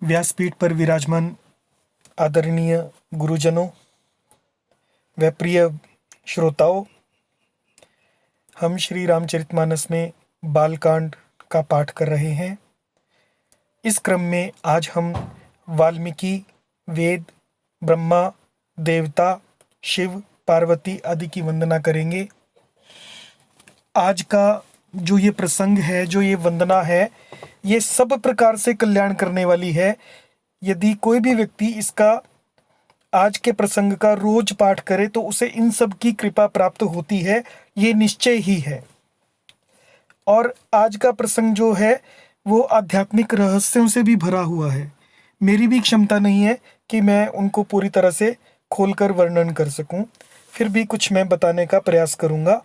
व्यासपीठ पर विराजमान आदरणीय गुरुजनों व प्रिय श्रोताओं, हम श्री रामचरितमानस में बालकांड का पाठ कर रहे हैं। इस क्रम में आज हम वाल्मीकि, वेद, ब्रह्मा, देवता, शिव, पार्वती आदि की वंदना करेंगे। आज का जो ये प्रसंग है, जो ये वंदना है, ये सब प्रकार से कल्याण करने वाली है। यदि कोई भी व्यक्ति इसका आज के प्रसंग का रोज पाठ करे तो उसे इन सब की कृपा प्राप्त होती है, ये निश्चय ही है। और आज का प्रसंग जो है वो आध्यात्मिक रहस्यों से भी भरा हुआ है। मेरी भी क्षमता नहीं है कि मैं उनको पूरी तरह से खोलकर वर्णन कर सकूं, फिर भी कुछ मैं बताने का प्रयास करूंगा।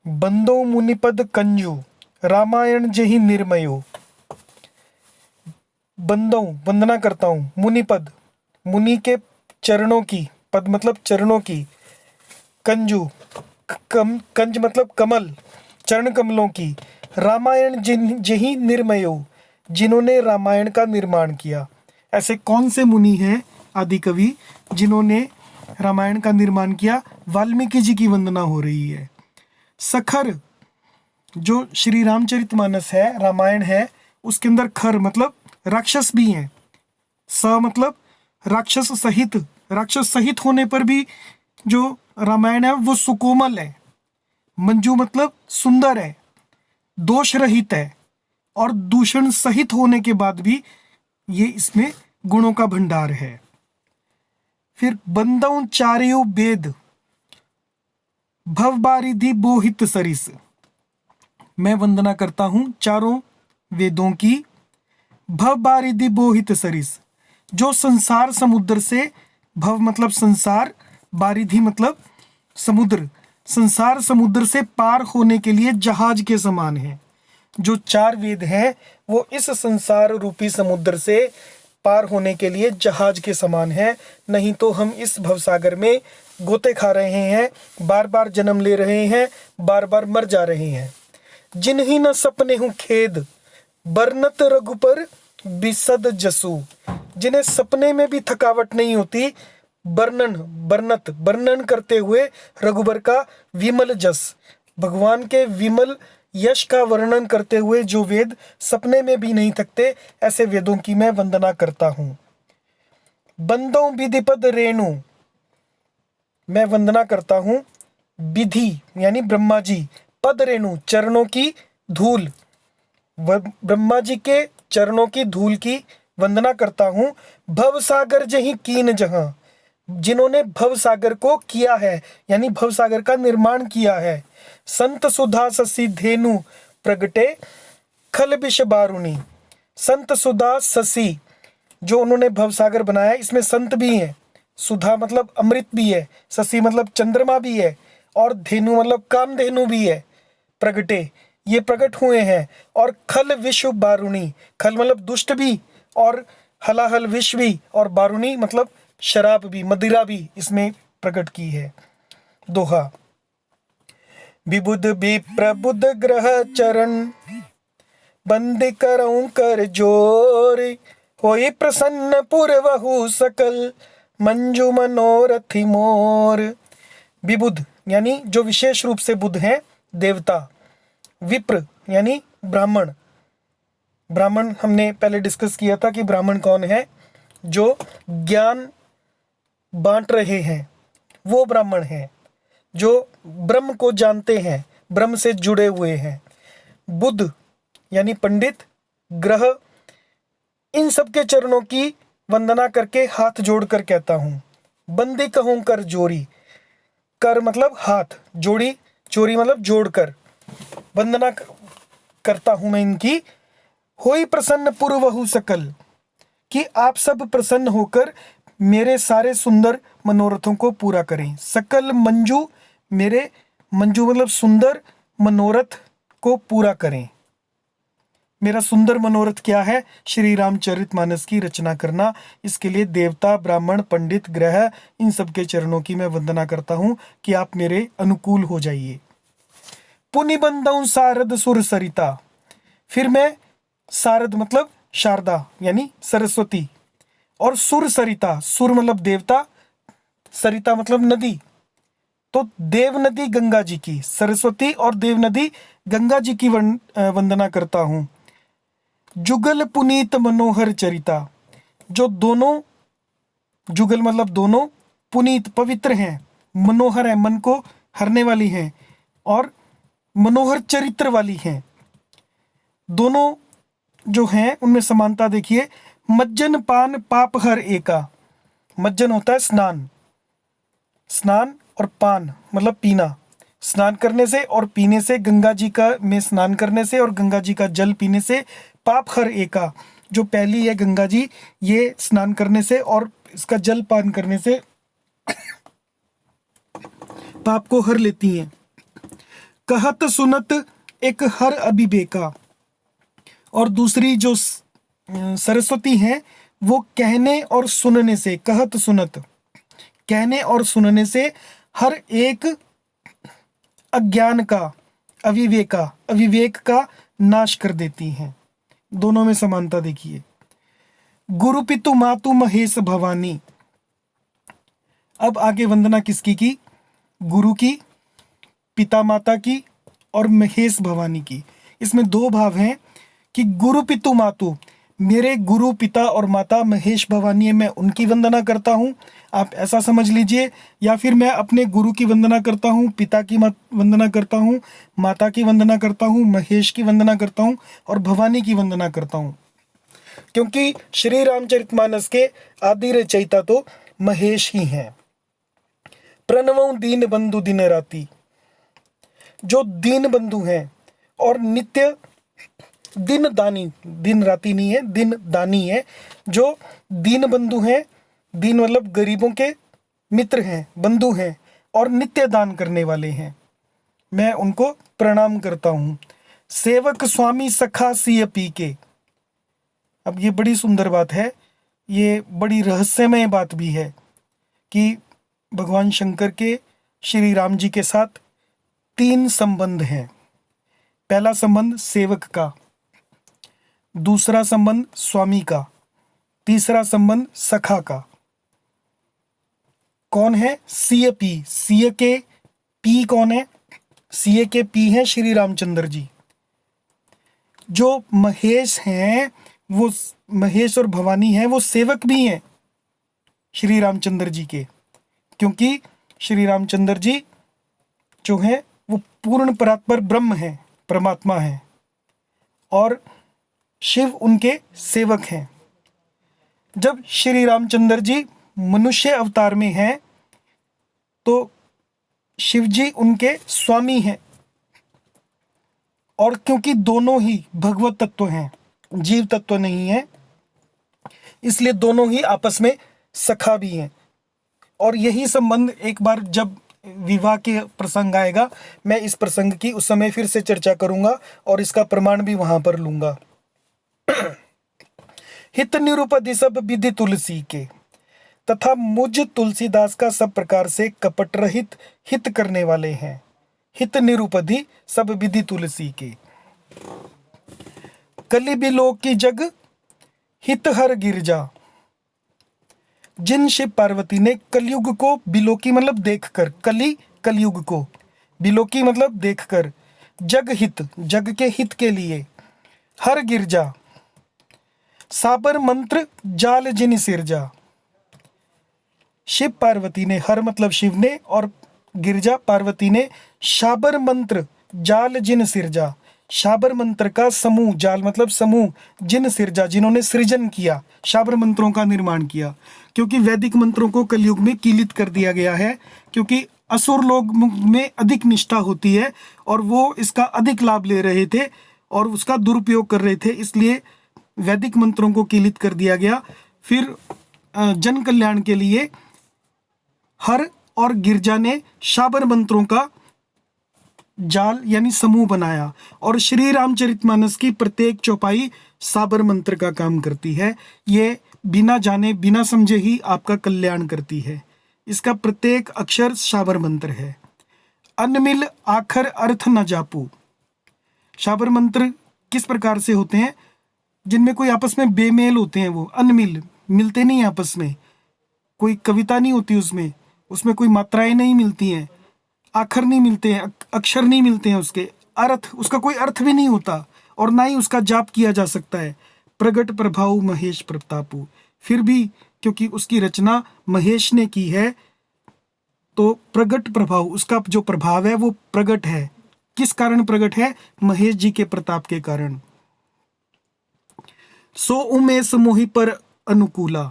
बंदो मुनिपद कंजू रामायण जहि निर्मयो। बंदो वंदना करता हूँ, मुनिपद मुनि के चरणों की, पद मतलब चरणों की, कंजू कंज मतलब कमल, चरण कमलों की, रामायण जहि निर्मयो, जिन्होंने रामायण का निर्माण किया। ऐसे कौन से मुनि हैं आदि कवि जिन्होंने रामायण का निर्माण किया? वाल्मीकि जी की वंदना हो रही है। सखर, जो श्री रामचरितमानस है, रामायण है, उसके अंदर खर मतलब राक्षस भी हैं। स मतलब राक्षस सहित, राक्षस सहित होने पर भी जो रामायण है वो सुकोमल है। मंजू मतलब सुंदर है, दोष रहित है, और दूषण सहित होने के बाद भी ये इसमें गुणों का भंडार है। फिर बंदौ चार्यो वेद भव बारिधि बोहित सरिस। मैं वंदना करता हूं चारों वेदों की। भव बारिधि बोहित सरिस, जो संसार समुद्र से, भव मतलब संसार, बारिधि मतलब समुद्र, संसार समुद्र से पार होने के लिए जहाज के समान है। जो चार वेद हैं वो इस संसार रूपी समुद्र से पार होने के लिए जहाज के समान है। नहीं तो हम इस भवसागर में गोते खा रहे हैं, बार बार जन्म ले रहे हैं, बार बार मर जा रहे हैं। जिन्हीं न सपने हूँ खेद बरनत रघुपर बिसद जसु, जिन्हें सपने में भी थकावट नहीं होती, वर्णन करते हुए रघुबर का विमल जस, भगवान के विमल यश का वर्णन करते हुए जो वेद सपने में भी नहीं थकते, ऐसे वेदों की मैं वंदना करता हूं। बंदों विधिपद रेणु, मैं वंदना करता हूं विधि यानी ब्रह्मा जी, पद रेणु चरणों की धूल, ब्रह्मा जी के चरणों की धूल की वंदना करता हूं। भवसागर जहीं कीन जहां, जिन्होंने भवसागर को किया है, यानी भवसागर का निर्माण किया है। संत सुधा ससी धेनु प्रगटे खल विष बारुणी, संत सुधा ससी, जो उन्होंने भवसागर बनाया, इसमें संत भी हैं, सुधा मतलब अमृत भी है, शशि मतलब चंद्रमा भी है, और धेनु मतलब कामधेनु भी है। प्रगटे, ये प्रकट हुए हैं। और खल विश्व बारुणी, खल मतलब दुष्ट भी, और हलाहल विष भी, और बारुणी मतलब शराब भी, मदिरा भी इसमें प्रकट की है। दोहा। विबुध विप्रबुध ग्रह चरण बंद करऊं कर जोर, होई प्रसन्न पुरवहु सकल मंजू मनोरथी मोर। विबुध यानी जो विशेष रूप से बुध हैं, देवता। विप्र यानी ब्राह्मण। ब्राह्मण हमने पहले डिस्कस किया था कि ब्राह्मण कौन है? जो ज्ञान बांट रहे हैं वो ब्राह्मण हैं, जो ब्रह्म को जानते हैं, ब्रह्म से जुड़े हुए हैं। बुद्ध यानी पंडित, ग्रह, इन सब के चरणों की वंदना करके हाथ जोड़कर कहता हूं। बंदी कहूं कर जोरी, कर मतलब हाथ, जोड़ी, चोरी मतलब जोड़कर, वंदना करता हूं मैं इनकी। होई प्रसन्न पुरवहु सकल, कि आप सब प्रसन्न होकर मेरे सारे सुंदर मनोरथों को पूरा करें। सकल मंजू, मेरे मंजू मतलब सुंदर मनोरथ को पूरा करें। मेरा सुंदर मनोरथ क्या है? श्री रामचरितमानस की रचना करना। इसके लिए देवता, ब्राह्मण, पंडित, ग्रह, इन सब के चरणों की मैं वंदना करता हूं कि आप मेरे अनुकूल हो जाइए। पुनि बंदौ सारद सुर सरिता, फिर मैं शारद मतलब शारदा यानी सरस्वती। और सुर सरिता, सुर मतलब देवता, सरिता मतलब नदी। तो देव नदी गंगा जी की, सरस्वती और देव नदी गंगा जी की वंदना करता हूँ। जुगल पुनीत मनोहर चरिता, जो दोनों, जुगल मतलब दोनों, पुनीत पवित्र हैं, मनोहर है मन को हरने वाली हैं, और मनोहर चरित्र वाली हैं। दोनों जो हैं उनमें समानता देखिए। मज्जन पान पाप हर एका, मज्जन होता है स्नान, स्नान और पान मतलब पीना, स्नान करने से और पीने से, गंगा जी का में स्नान करने से और गंगा जी का जल पीने से पाप हर एका, जो पहली है गंगा जी, ये स्नान करने से और इसका जल पान करने से पाप को हर लेती हैं। कहत सुनत एक हर अभिबेका, और दूसरी जो सरस्वती हैं वो कहने और सुनने से, कहत सुनत, कहने और सुनने से हर एक अज्ञान का, अविवेक का नाश कर देती हैं। दोनों में समानता देखिए। गुरु पितु मातु महेश भवानी, अब आगे वंदना किसकी की? गुरु की, पिता माता की और महेश भवानी की। इसमें दो भाव हैं कि गुरु पितु मातु, मेरे गुरु पिता और माता महेश भवानी है, मैं उनकी वंदना करता हूँ, आप ऐसा समझ लीजिए। या फिर मैं अपने गुरु की वंदना करता हूँ, पिता की वंदना करता हूँ, माता की वंदना करता हूँ, महेश की वंदना करता हूँ और भवानी की वंदना करता हूँ, क्योंकि श्री रामचरितमानस के आदि रचयिता तो महेश ही हैं। प्रणवं दीन बंधु दिन राति, जो दीन बंधु हैं और नित्य दिन दानी, दिन राती नहीं है, दिन दानी है, जो दीन बंधु हैं, दीन मतलब गरीबों के मित्र हैं, बंधु हैं और नित्य दान करने वाले हैं, मैं उनको प्रणाम करता हूँ। सेवक स्वामी सखा सिय पी के, अब ये बड़ी सुंदर बात है, ये बड़ी रहस्यमय बात भी है कि भगवान शंकर के श्री राम जी के साथ तीन संबंध हैं। पहला संबंध सेवक का, दूसरा संबंध स्वामी का, तीसरा संबंध सखा का। कौन है? सीए पी, सीए के पी कौन है? सीए के पी हैं श्री रामचंद्र जी। जो महेश हैं, वो महेश और भवानी हैं, वो सेवक भी हैं श्री रामचंद्र जी के, क्योंकि श्री रामचंद्र जी जो हैं वो पूर्ण परात्पर ब्रह्म हैं, परमात्मा हैं, और शिव उनके सेवक हैं। जब श्री रामचंद्र जी मनुष्य अवतार में हैं तो शिव जी उनके स्वामी हैं, और क्योंकि दोनों ही भगवत तत्व हैं, जीव तत्व नहीं है, इसलिए दोनों ही आपस में सखा भी हैं। और यही संबंध एक बार जब विवाह के प्रसंग आएगा, मैं इस प्रसंग की उस समय फिर से चर्चा करूंगा और इसका प्रमाण भी वहां पर लूंगा। हित निरूपधि सब विधि तुलसी के, तथा मुझ तुलसीदास का सब प्रकार से कपट रहित हित करने वाले हैं। हित निरूपधि सब विधि तुलसी के। कलि बिलोक की जग हित हर गिरजा, जिन शिव पार्वती ने कलयुग को, बिलोकी मतलब देखकर, कली कलयुग को, बिलोकी मतलब देखकर, जग हित, जग के हित के लिए, हर गिरजा, साबर मंत्र जाल जिन सिरजा। शिव पार्वती ने, हर मतलब शिव ने और गिरजा पार्वती ने, शाबर मंत्र जाल जिन सिरजा, शाबर मंत्र का समूह, जाल मतलब समूह, जिन सिरजा जिन्होंने सृजन किया, शाबर मंत्रों का निर्माण किया। क्योंकि वैदिक मंत्रों को कलयुग में कीलित कर दिया गया है, क्योंकि असुर लोग में अधिक निष्ठा होती है और वो इसका अधिक लाभ ले रहे थे और उसका दुरुपयोग कर रहे थे, इसलिए वैदिक मंत्रों को कीलित कर दिया गया। फिर जन कल्याण के लिए हर और गिरजा ने शाबर मंत्रों का जाल यानी समूह बनाया, और श्री रामचरितमानस की प्रत्येक चौपाई साबर मंत्र का काम करती है। ये बिना जाने बिना समझे ही आपका कल्याण करती है। इसका प्रत्येक अक्षर शाबर मंत्र है। अनमिल आखर अर्थ न जापू, शाबर मंत्र किस प्रकार से होते हैं? जिनमें कोई आपस में बेमेल होते हैं, वो अनमिल, मिलते नहीं आपस में, कोई कविता नहीं होती उसमें, उसमें कोई मात्राएं नहीं मिलती हैं, आखर नहीं मिलते हैं, अक्षर नहीं मिलते हैं, उसके अर्थ, उसका कोई अर्थ भी नहीं होता और ना ही उसका जाप किया जा सकता है। प्रगट प्रभाव महेश प्रतापु, फिर भी क्योंकि उसकी रचना महेश ने की है तो प्रगट प्रभाव, उसका जो प्रभाव है वो प्रगट है। किस कारण प्रगट है? महेश जी के प्रताप के कारण। सो उमेश मोहि पर अनुकूला,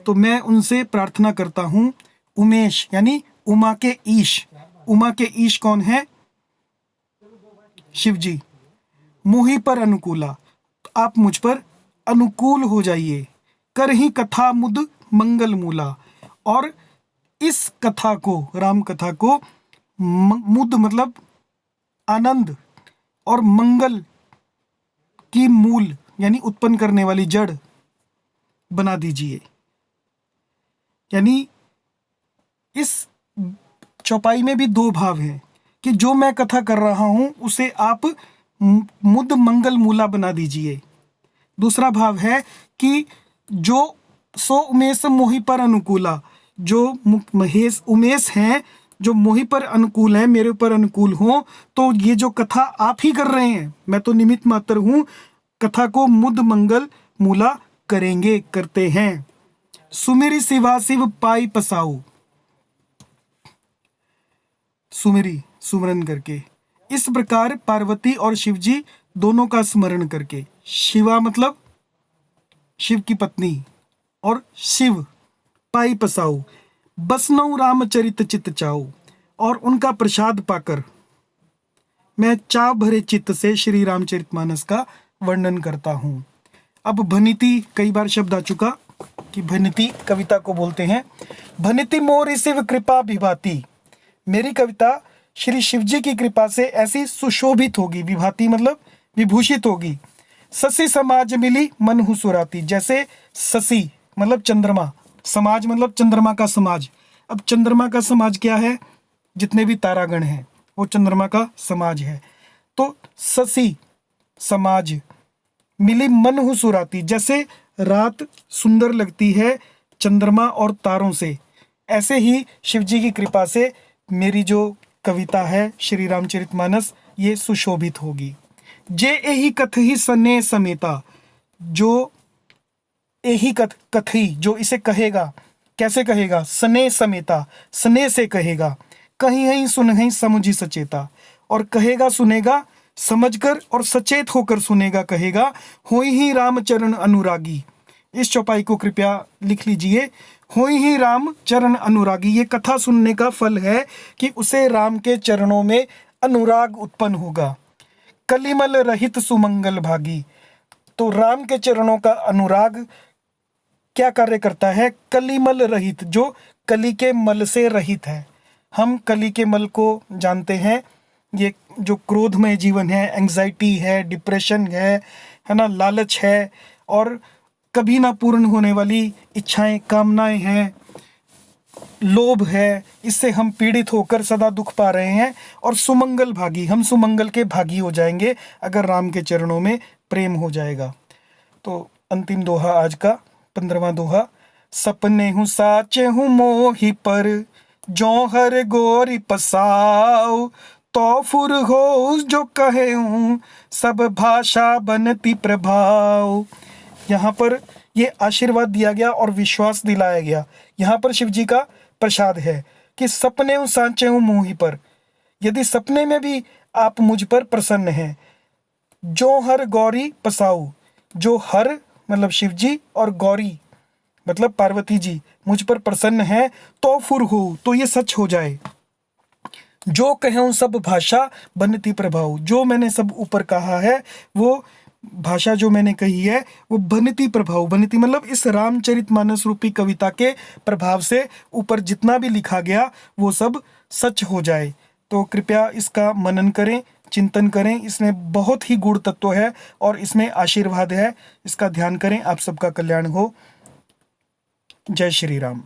तो मैं उनसे प्रार्थना करता हूं। उमेश यानी उमा के ईश, उमा के ईश कौन है? शिव जी। मोहि पर अनुकूला, तो आप मुझ पर अनुकूल हो जाइए। कर ही कथा मुद मंगल मूला, और इस कथा को, राम कथा को, मुद मतलब आनंद और मंगल की मूल यानी उत्पन्न करने वाली जड़ बना दीजिए। यानी इस चौपाई में भी दो भाव हैं कि जो मैं कथा कर रहा हूं उसे आप मुद मंगल मूला बना दीजिए। दूसरा भाव है कि जो सो उमेश मोहि पर अनुकूला, जो महेश उमेश हैं, जो मोहि पर अनुकूल हैं, मेरे ऊपर अनुकूल हो, तो ये जो कथा आप ही कर रहे हैं, मैं तो निमित्त मात्र हूं, कथा को मुद मंगल मूला करेंगे, करते हैं। सुमेरी सिवा शिव पाई पसाऊ, सुमेरी सुमरन करके, इस प्रकार पार्वती और शिव जी दोनों का स्मरण करके, शिवा मतलब शिव की पत्नी, और शिव पाई पसाऊ, बसनऊ रामचरित चित चाऊ, और उनका प्रसाद पाकर मैं चाव भरे चित्त से श्री रामचरितमानस का वर्णन करता हूँ। अब भनिति, कई बार शब्द आ चुका कि भनिति कविता को बोलते हैं। भनिति मोरि शिव कृपा विभाति, मेरी कविता श्री शिवजी की कृपा से ऐसी सुशोभित होगी, विभाति मतलब विभूषित होगी। ससी समाज मिली मन हुसुराती, जैसे ससी मतलब चंद्रमा, समाज मतलब चंद्रमा का समाज। अब चंद्रमा का समाज क्या है? जितने भी तारागण हैं वो चंद्रमा का समाज है। तो ससी समाज मिली मन हुसुराती, जैसे रात सुंदर लगती है चंद्रमा और तारों से, ऐसे ही शिवजी की कृपा से मेरी जो कविता है श्री रामचरितमानस ये सुशोभित होगी। जे एही कथ ही सने समेता, जो एही कथी, जो इसे कहेगा, कैसे कहेगा? सने समेता, सने से कहेगा। कहीं ही सुनहि समुझी सचेता, और कहेगा सुनेगा समझकर और सचेत होकर सुनेगा, कहेगा होई ही राम चरण अनुरागी। इस चौपाई को कृपया लिख लीजिए, होई ही राम चरण अनुरागी। ये कथा सुनने का फल है कि उसे राम के चरणों में अनुराग उत्पन्न होगा। कलिमल रहित सुमंगल भागी, तो राम के चरणों का अनुराग क्या कार्य करता है? कलिमल रहित, जो कली के मल से रहित है। हम कली के मल को जानते हैं, ये जो क्रोधमय जीवन है, एंजाइटी है, डिप्रेशन है ना, लालच है, और कभी ना पूर्ण होने वाली इच्छाएं, कामनाएं हैं, लोभ है, इससे हम पीड़ित होकर सदा दुख पा रहे हैं। और सुमंगल भागी, हम सुमंगल के भागी हो जाएंगे अगर राम के चरणों में प्रेम हो जाएगा। तो अंतिम दोहा आज का 15वां दोहा। सपने हूँ साचे हूँ मोहि पर, जौहर गोरी पसाओ, तो फुर हो जो कहे हूँ सब भाषा बनती प्रभाव। यहाँ पर ये आशीर्वाद दिया गया और विश्वास दिलाया गया। यहाँ पर शिव जी का प्रसाद है कि सपने हूँ सांचे हूँ मोहि पर, यदि सपने में भी आप मुझ पर प्रसन्न हैं। जो हर गौरी पसाऊ, जो हर मतलब शिव जी और गौरी मतलब पार्वती जी मुझ पर प्रसन्न है, तो फुर हो, तो ये सच हो जाए। जो कहूँ सब भाषा बनती प्रभाव, जो मैंने सब ऊपर कहा है वो भाषा जो मैंने कही है वो बनती प्रभाव, बनती मतलब इस रामचरितमानस रूपी कविता के प्रभाव से ऊपर जितना भी लिखा गया वो सब सच हो जाए। तो कृपया इसका मनन करें, चिंतन करें, इसमें बहुत ही गूढ़ तत्व है और इसमें आशीर्वाद है, इसका ध्यान करें। आप सबका कल्याण हो। जय श्री राम।